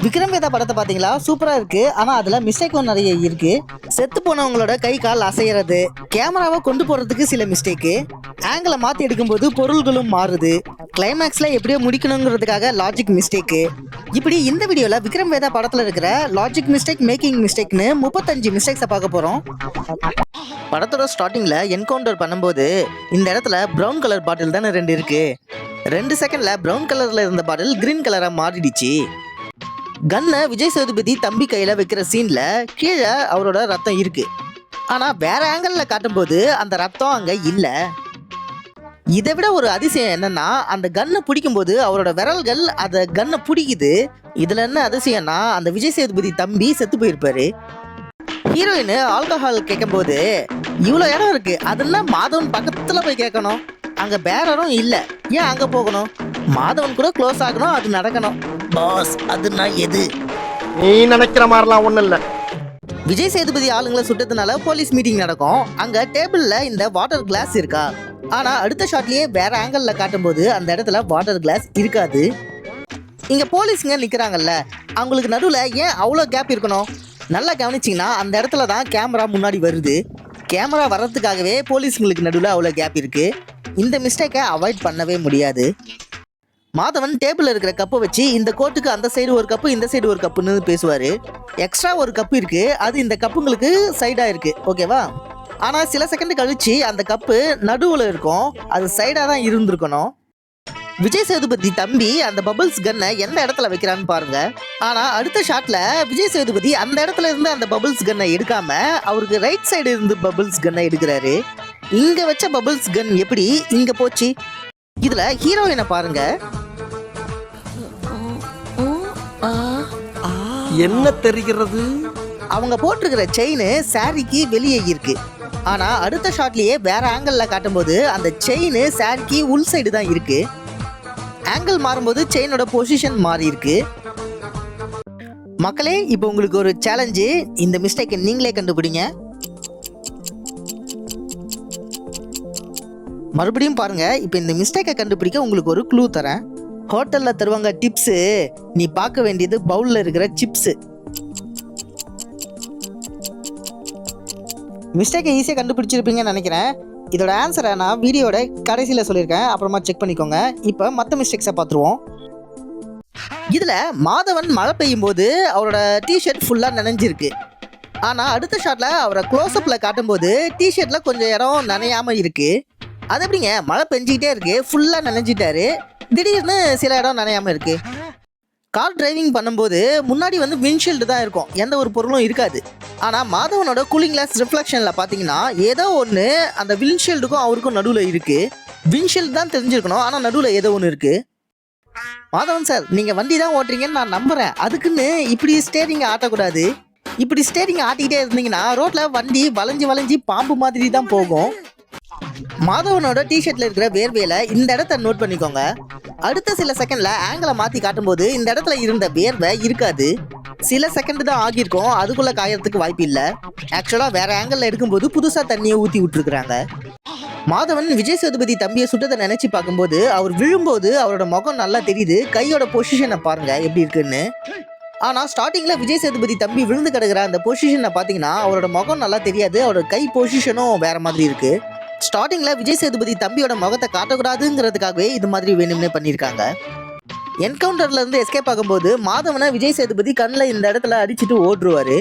விக்ரம் வேதா படத்தை பார்த்தீங்களா? சூப்பராக இருக்கு. ஆனால் அதில் மிஸ்டேக்கும் நிறைய இருக்கு. செத்து போனவங்களோட கை கால் அசைகிறது, கேமராவை கொண்டு போறதுக்கு சில மிஸ்டேக்கு, ஆங்கிளை மாற்றி எடுக்கும்போது பொருள்களும் மாறுது, கிளைமேக்ஸ்ல எப்படியோ முடிக்கணுங்கிறதுக்காக லாஜிக் மிஸ்டேக்கு. இப்படி இந்த வீடியோவில் விக்ரம் வேதா படத்தில் இருக்கிற லாஜிக் மிஸ்டேக், மேக்கிங் மிஸ்டேக்னு 35 மிஸ்டேக்ஸை பார்க்க போகிறோம். படத்தோட ஸ்டார்டிங்கில் என்கவுண்டர் பண்ணும்போது இந்த இடத்துல ப்ரௌன் கலர் பாட்டில் தானே 2 இருக்கு. 2 செகண்டில் ப்ரௌன் கலரில் இருந்த பாட்டில் கிரீன் கலராக மாறிடுச்சு. கன்னை விஜய் சேதுபதி தம்பி கையில் வைக்கிற சீனில் கீழே அவரோட ரத்தம் இருக்கு. ஆனால் வேற ஆங்கிளில் காட்டும்போது அந்த ரத்தம் அங்கே இல்லை. இதை விட ஒரு அதிசயம் என்னன்னா, அந்த கன்னை பிடிக்கும்போது அவரோட விரல்கள் அந்த கன்னை பிடிக்குது. இதில் என்ன அதிசயம்னா, அந்த விஜய் சேதுபதி தம்பி செத்து போயிருப்பாரு. ஹீரோயின் ஆல்கஹால் கேட்கும்போது இவ்வளோ இடம் இருக்கு, அதெல்லாம் மாதவன் பக்கத்தில் போய் கேட்கணும். அங்கே பேரரும் இல்லை, ஏன் அங்கே போகணும்? மாதவன் கூட க்ளோஸ் ஆகணும், அது நடக்கணும். பாஸ், அதுனா எது? நீ நினைக்கிற மாதிரிலாம் ஒன்றும் இல்லை. விஜய் சேதுபதி ஆளுங்களை சுட்டதுனால போலீஸ் மீட்டிங் நடக்கும். அங்கே டேபிளில் இந்த வாட்டர் கிளாஸ் இருக்கா? ஆனால் அடுத்த ஷாட்லேயே வேற ஆங்கிளில் காட்டும்போது அந்த இடத்துல வாட்டர் கிளாஸ் இருக்காது. இங்கே போலீஸுங்க நிற்கிறாங்கல்ல, அவங்களுக்கு நடுவில் ஏன் அவ்வளோ கேப் இருக்கணும்? நல்லா கவனிச்சிங்கன்னா அந்த இடத்துல தான் கேமரா முன்னாடி வருது. கேமரா வர்றதுக்காகவே போலீஸுங்களுக்கு நடுவில் அவ்வளோ கேப் இருக்குது. இந்த மிஸ்டேக்கை அவாய்ட் பண்ணவே முடியாது. மாதவன் டேபிளில் இருக்கிற கப்பை வச்சு இந்த கோட்டுக்கு அந்த சைடு ஒரு கப்பு, இந்த சைடு ஒரு கப்புன்னு பேசுவார். எக்ஸ்ட்ரா ஒரு கப்பு இருக்குது, அது இந்த கப்புங்களுக்கு சைடாக இருக்குது, ஓகேவா? ஆனால் சில செகண்ட் கழிச்சு அந்த கப்பு நடுவில் இருக்கும், அது சைடாக தான் இருந்திருக்கணும். விஜய் சேதுபதி தம்பி அந்த பபிள்ஸ் கன்னை எந்த இடத்துல வைக்கிறான்னு பாருங்க. ஆனால் அடுத்த ஷாட்ல விஜய் சேதுபதி அந்த இடத்துல இருந்து அந்த பபிள்ஸ் கன்னை எடுக்காம அவருக்கு ரைட் சைடு இருந்து பபிள்ஸ் கன்னை எடுக்கிறாரு. இங்க வச்ச பபிள்ஸ் கன் எப்படி இங்க போச்சு? இதுல ஹீரோயினை பாருங்க. என்ன தெரிகிறது? அவங்க போட்டிருக்கிற செயின் சாரிக்கு வெளியே இருக்கு. ஆனா அடுத்த ஷாட்லயே வேற ஆங்கிள் காட்டும்போது அந்த செயின் சாரிக்கு உள் சைடு தான் இருக்கு. ஆங்கிள் மாறும்போது செயினோட பொசிஷன் மாறி இருக்கு. மக்களே, இப்போ உங்களுக்கு ஒரு சேலஞ்சு, இந்த மிஸ்டேக்கை நீங்களே கண்டுபிடிங்க. மறுபடியும் பாருங்க. இப்போ இந்த மிஸ்டேக்கை கண்டுபிடிக்க உங்களுக்கு ஒரு க்ளூ தரேன். ஹோட்டலில் தருவாங்க டிப்ஸு, நீ பார்க்க வேண்டியது பவுலில் இருக்கிற சிப்ஸு. மிஸ்டேக்கை ஈஸியாக கண்டுபிடிச்சிருப்பீங்கன்னு நினைக்கிறேன். இதோட ஆன்சரை நான் வீடியோட கடைசியில் சொல்லியிருக்கேன், அப்புறமா செக் பண்ணிக்கோங்க. இப்போ மற்ற மிஸ்டேக்ஸை பார்த்துருவோம். இதில் மாதவன் மழை பெய்யும் போது அவரோட டிஷர்ட் ஃபுல்லாக நனைஞ்சிருக்கு. ஆனால் அடுத்த ஷாட்டில் அவரை க்ளோஸ்அப்பில் காட்டும்போது டிஷர்ட்டில் கொஞ்சம் இடம் நனையாமல் இருக்குது. அது எப்படிங்க? மழை பெஞ்சிக்கிட்டே இருக்கு, ஃபுல்லாக நனைஞ்சிட்டாரு, திடீர்னு சில இடம் நனையாமல் இருக்கு. கார் டிரைவிங் பண்ணும்போது முன்னாடி விண்ட்ஷீல்டு தான் இருக்கும், எந்த ஒரு பொருளும் இருக்காது. ஆனால் மாதவனோட கூலிங் கிளாஸ் ரிஃப்ளெக்ஷனில் பார்த்தீங்கன்னா ஏதோ ஒன்று அந்த விண்ட்ஷீல்டுக்கும் அவருக்கும் நடுவில் இருக்குது. விண்ட்ஷீல்டு தான் தெரிஞ்சிருக்கணும், ஆனால் நடுவில் ஏதோ ஒன்று இருக்குது. மாதவன் சார், நீங்கள் வண்டி தான் ஓட்டுறீங்கன்னு நான் நம்புகிறேன். அதுக்குன்னு இப்படி ஸ்டேரிங்கை ஆட்டக்கூடாது. இப்படி ஸ்டேரிங் ஆட்டிக்கிட்டே இருந்தீங்கன்னா ரோட்டில் வண்டி வளைஞ்சி வளைஞ்சி பாம்பு மாதிரி தான் போகும். மாதவனோட டிஷர்ட்ல இருக்கிற வேர்வையில இந்த இடத்த நோட் பண்ணிக்கோங்க. அடுத்த சில செகண்ட்ல ஆங்கிளை மாத்தி காட்டும்போது இந்த இடத்துல இருந்த வேர்வை இருக்காது. சில செகண்ட் தான் ஆகியிருக்கும், அதுக்குள்ள காயறதுக்கு வாய்ப்பு இல்லை. ஆக்சுவலா வேற ஆங்கிள் எடுக்கும்போது புதுசா தண்ணியை ஊத்தி விட்டுருக்காங்க. மாதவன் விஜய் சேதுபதி தம்பியை சுட்டதை நினைச்சு பார்க்கும்போது அவர் விழும்போது அவரோட முகம் நல்லா தெரியுது. கையோட பொசிஷனை பாருங்க எப்படி இருக்குன்னு. ஆனால் ஸ்டார்டிங்கில் விஜய் சேதுபதி தம்பி விழுந்து கிடக்குற அந்த பொசிஷனை பார்த்தீங்கன்னா அவரோட முகம் நல்லா தெரியாது, அவரோட கை பொசிஷனும் வேற மாதிரி இருக்கு. ஸ்டார்டிங்கில் விஜய் சேதுபதி தம்பியோட முகத்தை காட்டக்கூடாதுங்கிறதுக்காகவே இது மாதிரி வேணும்னே பண்ணியிருக்காங்க. என்கவுண்டர்லேருந்து எஸ்கேப் ஆகும்போது மாதவனை விஜய் சேதுபதி கண்ணில் இந்த இடத்துல அடிச்சுட்டு ஓடுருவார்.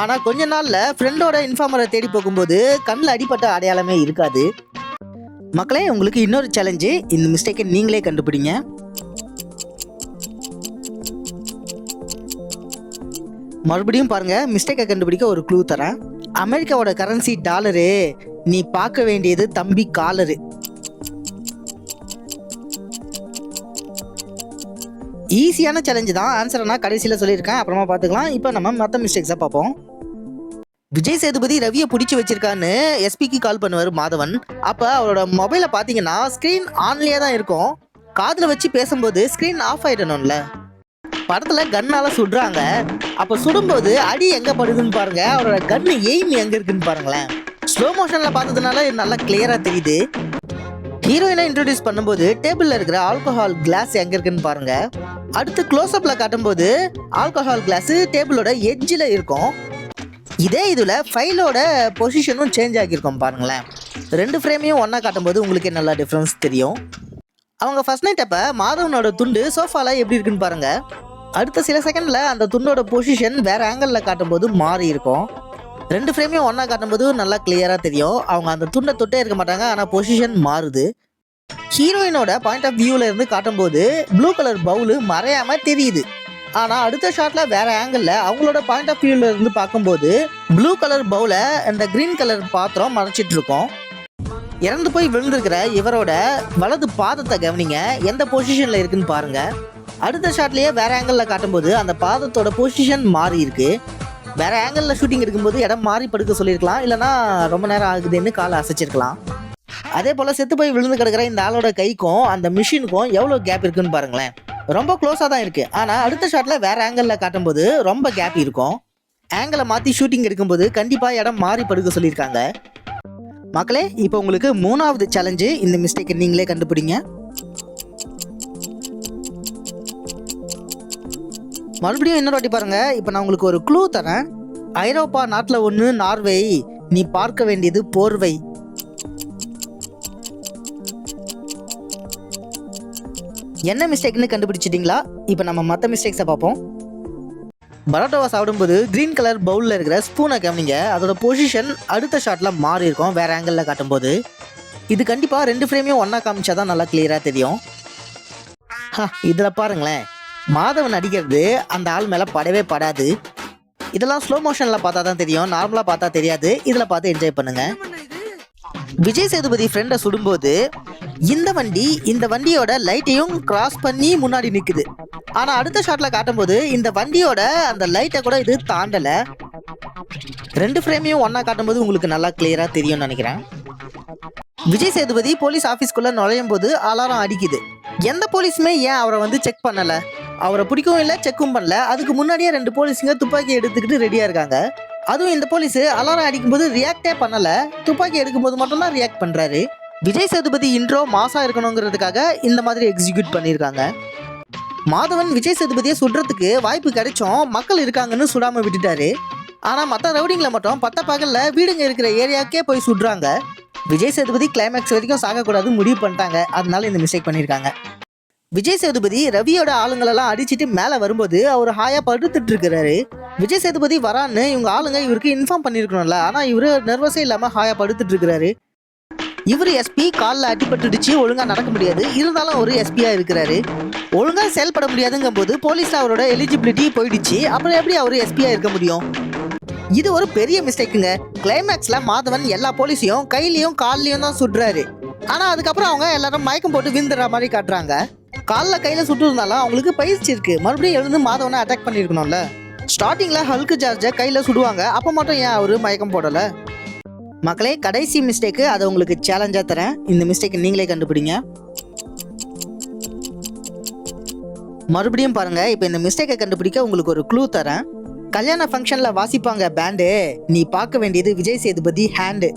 ஆனால் கொஞ்ச நாளில் ஃப்ரெண்டோட இன்ஃபார்மரை தேடி போகும்போது கண்ணில் அடிப்பட்ட அடையாளமே இருக்காது. மக்களே, உங்களுக்கு இன்னொரு சேலஞ்சு, இந்த மிஸ்டேக்கை நீங்களே கண்டுபிடிங்க. மறுபடியும் பாருங்க. மிஸ்டேக்கை கண்டுபிடிக்க ஒரு க்ளூ தரேன். அமெரிக்காவோட கரன்சி டாலரு, நீ பார்க்க வேண்டியது தம்பி காலரு. ஈஸியான சேலஞ்சு தான். ஆன்சரை நான் கடைசியில் சொல்லியிருக்கேன், அப்புறமா பார்த்துக்கலாம். இப்போ நம்ம மற்ற மிஸ்டேக்ஸை பார்ப்போம். விஜய் சேதுபதி ரவியை பிடிச்சி வச்சிருக்கான்னு எஸ்பிக்கு கால் பண்ணுவார் மாதவன். அப்போ அவரோட மொபைலை பார்த்தீங்கன்னா ஸ்க்ரீன் ஆன்லேயே தான் இருக்கும். காதில் வச்சு பேசும்போது ஸ்க்ரீன் ஆஃப் ஆகிடணும்ல. படத்தில் கன்னால சுடுறாங்க. அப்போ சுடும்போது அடி எங்கே படுதுன்னு பாருங்க, அவரோட கன்னு எய்ம் எங்கே இருக்குன்னு பாருங்களேன். ஸ்லோ மோஷனில் பார்த்ததுனால நல்லா கிளியராக தெரியுது. ஹீரோயினை இன்ட்ரோடியூஸ் பண்ணும்போது டேபிள்ல இருக்கிற ஆல்கஹால் கிளாஸ் எங்க இருக்குன்னு பாருங்க. அடுத்து க்ளோஸ்அப்ல காட்டும்போது ஆல்கஹால் கிளாஸ் டேபிளோட எட்ஜில் இருக்கும். இதே இதுல ஃபைலோட பொசிஷனும் சேஞ்ச் ஆகியிருக்கும் பாருங்களேன். 2 ஃப்ரேமையும் ஒன்னா காட்டும்போது உங்களுக்கு நல்லா டிஃப்ரென்ஸ் தெரியும். அவங்க ஃபர்ஸ்ட் நைட் அப்ப மாதவனோட துண்டு சோஃபால எப்படி இருக்குன்னு பாருங்க. அடுத்த சில செகண்ட்ல அந்த துண்டோட பொசிஷன் வேற ஆங்கிள் காட்டும்போது மாறி இருக்கும். 2 ஃப்ரேமையும் ஒன்னா காட்டும்போது நல்லா கிளியரா தெரியும். அவங்க அந்த துண்டை தொட்டே இருக்க மாட்டாங்க, ஆனா பொசிஷன் மாறுது. ஹீரோயினோட பாயிண்ட் ஆஃப் வியூல இருந்து காட்டும்போது ப்ளூ கலர் பவுல் மறையாம தெரியுது. ஆனா அடுத்த ஷாட்ல வேற ஆங்கிள் அவங்களோட பாயிண்ட் ஆஃப் வியூல இருந்து பார்க்கும்போது ப்ளூ கலர் பவுல இந்த கிரீன் கலர் பாத்திரம் மறைச்சிட்டு இருக்கும். இறந்து போய் விழுந்திருக்கிற இவரோட வலது பாதத்தை கவனிங்க, எந்த பொசிஷன்ல இருக்குன்னு பாருங்க. அடுத்த ஷாட்லயே வேற ஆங்கிள் காட்டும்போது அந்த பாதத்தோட பொசிஷன் மாறி இருக்கு. வேற ஆங்கிள் ஷூட்டிங் எடுக்கும்போது இடம் மாறி படுக்க சொல்லியிருக்கலாம், இல்லைன்னா ரொம்ப நேரம் ஆகுதுன்னு காலை அசைச்சிருக்கலாம். அதே போல செத்து போய் விழுந்து கிடக்கிற இந்த ஆளோட கைக்கும் அந்த மிஷினுக்கும் எவ்வளோ கேப் இருக்குன்னு பாருங்களேன். ரொம்ப க்ளோஸாக தான் இருக்கு. ஆனால் அடுத்த ஷாட்ல வேற ஆங்கிள் காட்டும்போது ரொம்ப கேப் இருக்கும். ஆங்கிளை மாற்றி ஷூட்டிங் எடுக்கும்போது கண்டிப்பாக இடம் மாறி படுக்க சொல்லியிருக்காங்க. மக்களே, இப்போ உங்களுக்கு 3வது சேலஞ்சு. இந்த மிஸ்டேக்கை நீங்களே கண்டுபிடிங்க. மறுபடியும் இன்னொரு வாட்டி பாருங்க. இப்போ நான் உங்களுக்கு ஒரு க்ளூ தரேன். ஐரோப்பா நாட்டில் ஒன்று நார்வே, நீ பார்க்க வேண்டியது போர்வை. என்ன மிஸ்டேக்னு கண்டுபிடிச்சிட்டிங்களா? இப்போ நம்ம மற்ற மிஸ்டேக்ஸை பார்ப்போம். பரோட்டாவை சாப்பிடும்போது கிரீன் கலர் பவுலில் இருக்கிற ஸ்பூனை கவனிங்க, அதோட பொசிஷன் அடுத்த ஷாட்டில் மாறி இருக்கும் வேற ஆங்கிளில் காட்டும்போது. இது கண்டிப்பாக 2 ஃப்ரேமையும் ஒன்றா காமிச்சாதான் நல்லா கிளியராக தெரியும். இதில் பாருங்களேன், மாதவன் அடிக்கிறது அந்த ஆள் மேலே படவே படாது. இதெல்லாம் ஸ்லோ மோஷனில் பார்த்தா தான் தெரியும், நார்மலாக பார்த்தா தெரியாது. இதில் பார்த்து என்ஜாய் பண்ணுங்க. விஜய் சேதுபதி ஃப்ரெண்டை சுடும்போது இந்த வண்டியோட லைட்டையும் கிராஸ் பண்ணி முன்னாடி நிற்குது. ஆனால் அடுத்த ஷாட்டில் காட்டும்போது இந்த வண்டியோட அந்த லைட்டை கூட இது தாண்டலை. 2 ஃப்ரேமையும் ஒன்றா காட்டும்போது உங்களுக்கு நல்லா கிளியராக தெரியும்னு நினைக்கிறேன். விஜய் சேதுபதி போலீஸ் ஆஃபீஸ்க்குள்ளே நுழையும் போது அலாரம் அடிக்குது. எந்த போலீஸுமே ஏன் அவரை செக் பண்ணலை? அவரை பிடிக்கவும் இல்லை, செக்கும் பண்ணல. அதுக்கு முன்னாடியே 2 போலீஸுங்க துப்பாக்கி எடுத்துக்கிட்டு ரெடியாக இருக்காங்க. அதுவும் இந்த போலீஸ் அலாரம் அடிக்கும்போது ரியாக்டே பண்ணலை, துப்பாக்கி எடுக்கும்போது மட்டும்தான் ரியாக்ட் பண்ணுறாரு. விஜய் சேதுபதி இன்ட்ரோ மாசா இருக்கணுங்கிறதுக்காக இந்த மாதிரி எக்ஸிக்யூட் பண்ணியிருக்காங்க. மாதவன் விஜய் சேதுபதியை சுடுறதுக்கு வாய்ப்பு கிடைச்சும் மக்கள் இருக்காங்கன்னு சுடாமல் விட்டுட்டாரு. ஆனால் மற்ற ரவுடிங்களை மட்டும் பட்ட பகல்ல வீடுங்க இருக்கிற ஏரியாவுக்கே போய் சுடுறாங்க. விஜய் சேதுபதி கிளைமேக்ஸ் வரைக்கும் சாகக்கூடாது முடிவு பண்ணிட்டாங்க. அதனால இந்த மிஸ்டேக் பண்ணியிருக்காங்க. விஜய் சேதுபதி ரவியோட ஆளுங்களெல்லாம் அடிச்சுட்டு மேலே வரும்போது அவர் ஹாயா படுத்துட்டு இருக்கிறாரு. விஜய் சேதுபதி வரான்னு இவங்க ஆளுங்க இவருக்கு இன்ஃபார்ம் பண்ணியிருக்கணும்ல, ஆனால் இவரு நர்வஸே இல்லாமல் ஹாயா படுத்துட்டு இருக்கிறாரு. இவர் எஸ்பி, காலில் அடிபட்டுடுச்சு, ஒழுங்காக நடக்க முடியாது. இருந்தாலும் ஒரு எஸ்பியாக இருக்கிறாரு. ஒழுங்காக செயல்பட முடியாதுங்கும் போது போலீஸில் அவரோட எலிஜிபிலிட்டி போயிடுச்சு. அப்புறம் எப்படி அவர் எஸ்பியாக இருக்க முடியும்? இது ஒரு பெரிய மிஸ்டேக்குங்க. கிளைமேக்ஸில் மாதவன் எல்லா போலீஸையும் கையிலையும் கால்லையும் தான் சுடுறாரு. ஆனால் அதுக்கப்புறம் அவங்க எல்லாரும் மயக்கம் போட்டு விந்துடுற மாதிரி காட்டுறாங்க. காலில் கையில் சுட்டு இருந்தாலும் அவங்களுக்கு பயிற்சி இருக்கு. மறுபடியும் எழுந்து மாதவனை அட்டாக் பண்ணியிருக்கணும்ல. ஸ்டார்டிங்கில் ஹல்க் ஜார்ஜை கையில் சுடுவாங்க, அப்போ மட்டும் ஏன் அவர் மயக்கம் போடலை? மக்களே, கடைசி மிஸ்டேக்கு, அதை உங்களுக்கு சேலஞ்சாக தரேன். இந்த மிஸ்டேக்கை நீங்களே கண்டுபிடிங்க. மறுபடியும் பாருங்க. இப்போ இந்த மிஸ்டேக்கை கண்டுபிடிக்க உங்களுக்கு ஒரு க்ளூ தரேன். கல்யாண ஃபங்க்ஷன்ல வாசிப்பாங்க பேண்டு, நீ பார்க்க வேண்டியது விஜய் சேதுபதி ஹேண்டு.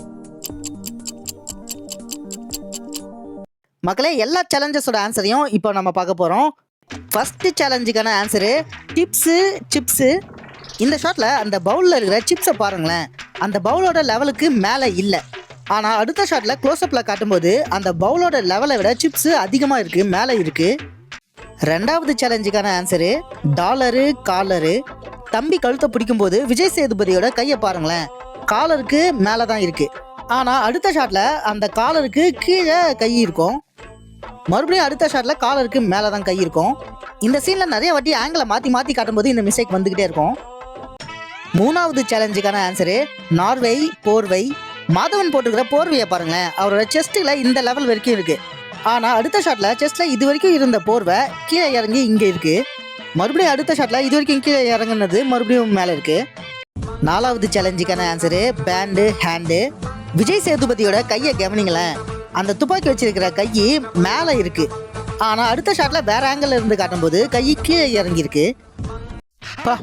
மக்களே, எல்லா சேலஞ்சஸோட ஆன்சரையும் இப்போ நம்ம பார்க்க போகிறோம். ஃபர்ஸ்ட் சேலஞ்சுக்கான ஆன்சரு சிப்ஸு. இந்த ஷாட்டில் அந்த பவுலில் இருக்கிற சிப்ஸை பாருங்களேன், அந்த பவுலோட லெவலுக்கு மேலே இல்லை. ஆனால் அடுத்த ஷாட்டில் க்ளோஸ்அப்பில் காட்டும்போது அந்த பவுலோட லெவலை விட சிப்ஸு அதிகமாக இருக்குது, மேலே இருக்குது. 2வது சேலஞ்சுக்கான ஆன்சரு டாலரு காலரு. தம்பி கழுத்தை பிடிக்கும்போது விஜய் சேதுபதியோட கையை பாருங்களேன், காலருக்கு மேலே தான் இருக்குது. ஆனால் அடுத்த ஷாட்டில் அந்த காலருக்கு கீழே கை இருக்கும். மறுபடியும் அடுத்த ஷாட்டில் காலருக்கு மேலே தான் கை இருக்கும். இந்த சீனில் நிறைய வாட்டி ஆங்கிளை மாற்றி காட்டும்போது இந்த மிஸ்டேக் வந்துக்கிட்டே இருக்கும். 3வது சேலஞ்சுக்கான ஆன்சரு நார்வே போர்வை. மாதவன் போட்டுக்கிற போர்வையை பாருங்களேன், அவரோட செஸ்ட்டில் இந்த லெவல் வரைக்கும் இருக்குது. ஆனால் அடுத்த ஷாட்டில் செஸ்ட்டில் இது வரைக்கும் இருந்த போர்வை கீழே இறங்கி இங்கே இருக்குது. மறுபடியும் அடுத்த ஷாட்டில் இது வரைக்கும் கீழே இறங்குனது மறுபடியும் மேலே இருக்குது. 4வது சேலஞ்சுக்கான ஆன்சரு பேண்டு ஹேண்டு. விஜய் சேதுபதியோட கையை கவனிங்களேன், அந்த துப்பாக்கி வச்சிருக்கிற கை மேலே இருக்குது. ஆனால் அடுத்த ஷாட்டில் வேற ஆங்கிள் இருந்து காட்டும்போது கை கீழே இறங்கியிருக்கு.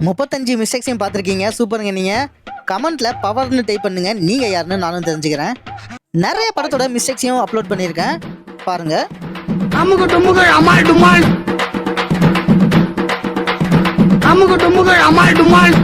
35 மிஸ்டேக்ஸையும் பார்த்துருக்கீங்க, சூப்பருங்க. நீங்கள் கமெண்ட்டில் பவர்னு டைப் பண்ணுங்க, நீங்கள் யாருன்னு நானும் தெரிஞ்சுக்கிறேன். நிறைய படத்தோட மிஸ்டேக்ஸையும் அப்லோட் பண்ணியிருக்கேன். பாருங்க. அமுக டுமுகள் அமால் டுமால், அமுக டுமுகள் அமால் டுமால்.